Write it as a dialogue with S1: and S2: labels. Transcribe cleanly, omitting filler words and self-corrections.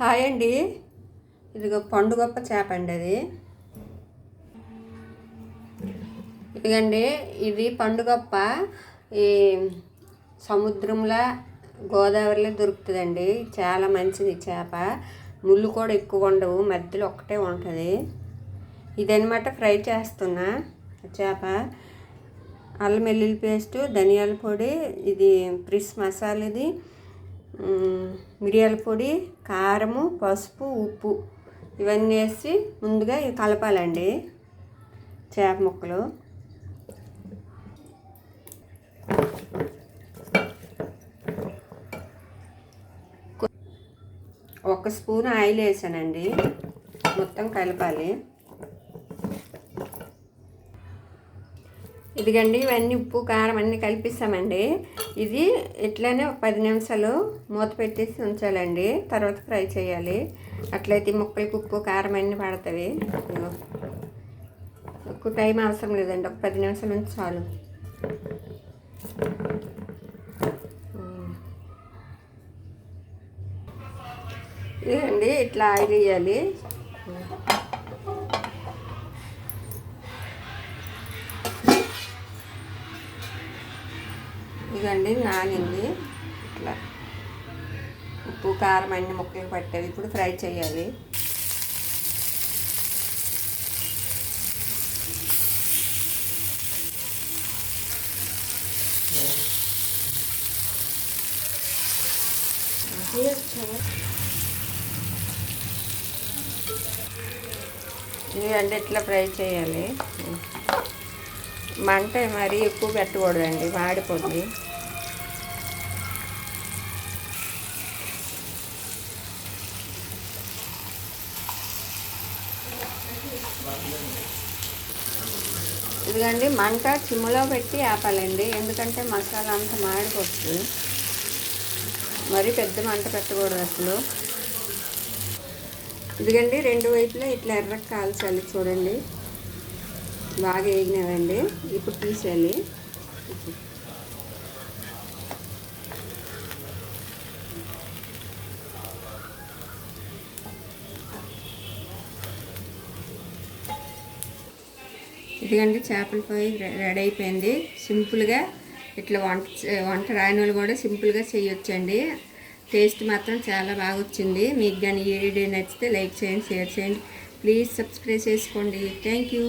S1: Hi అండి. ఇదిగో పండుగప్ప చేప అండి. ఇదిగండి, ఇది పండుగప్ప. ఈ సముద్రంలో గోదావరిలో దొరుకుతుందండి. చాలా మంచిది చేప. ముళ్ళు కూడా ఎక్కువ ఉండవు, మధ్యలో ఒక్కటే ఉంటుంది. ఇదనమాట ఫ్రై చేస్తున్నా చేప. అల్లం వెల్లుల్లి పేస్టు, ధనియాల పొడి, ఇది ఫ్రిష్ మసాలాది, మిరియాల పొడి, కారము, పసుపు, ఉప్పు ఇవన్నీ వేసి ముందుగా ఇవి కలపాలండి. చేప ముక్కలు ఒక స్పూన్ ఆయిల్ వేసానండి. మొత్తం కలపాలి. ఇదిగండి, ఇవన్నీ ఉప్పు కారం అన్నీ కలిపిస్తామండి. ఇది ఇట్లానే 10 నిమిషాలు మూత పెట్టేసి ఉంచాలండి. తర్వాత ఫ్రై చేయాలి. అట్లయితే ముక్కలకి ఉప్పు కారం అన్నీ పడతాయి. ఎక్కువ టైం అవసరం లేదండి, ఒక 10 నిమిషాల నుంచి చాలు. ఇదండి, ఇట్లా ఆయిల్ వేయాలి. ఇదండి నానింది. ఇట్లా ఉప్పు కారం అన్ని ముక్కలు పట్టేది. ఇప్పుడు ఫ్రై చేయాలి. ఇదండి ఇట్లా ఫ్రై చేయాలి. మంట మరీ ఎక్కువ పెట్టకూడదండి, మాడిపోద్ది. ఇదిగండి, మంట చిమ్ములో పెట్టి ఆపాలండి, ఎందుకంటే మసాలా అంతా మాడిపోతుంది. మరీ పెద్ద మంట పెట్టకూడదు అసలు. ఇదిగండి, 2 వైపులా ఇట్లా ఎర్రగా కాల్చాలి. చూడండి, బాగా వేగినవండి. ఇప్పుడు తీసేయాలి. ఇదిగండి, చేపల ఫ్రై రెడీ అయిపోయింది. సింపుల్గా ఇట్లా వంట రాని వాళ్ళు కూడా సింపుల్గా చేయొచ్చండి. టేస్ట్ మాత్రం చాలా బాగా వచ్చింది. మీకు కానీ ఈ వీడియో నచ్చితే లైక్ చేయండి, షేర్ చేయండి, ప్లీజ్ సబ్స్క్రైబ్ చేసుకోండి. Thank you.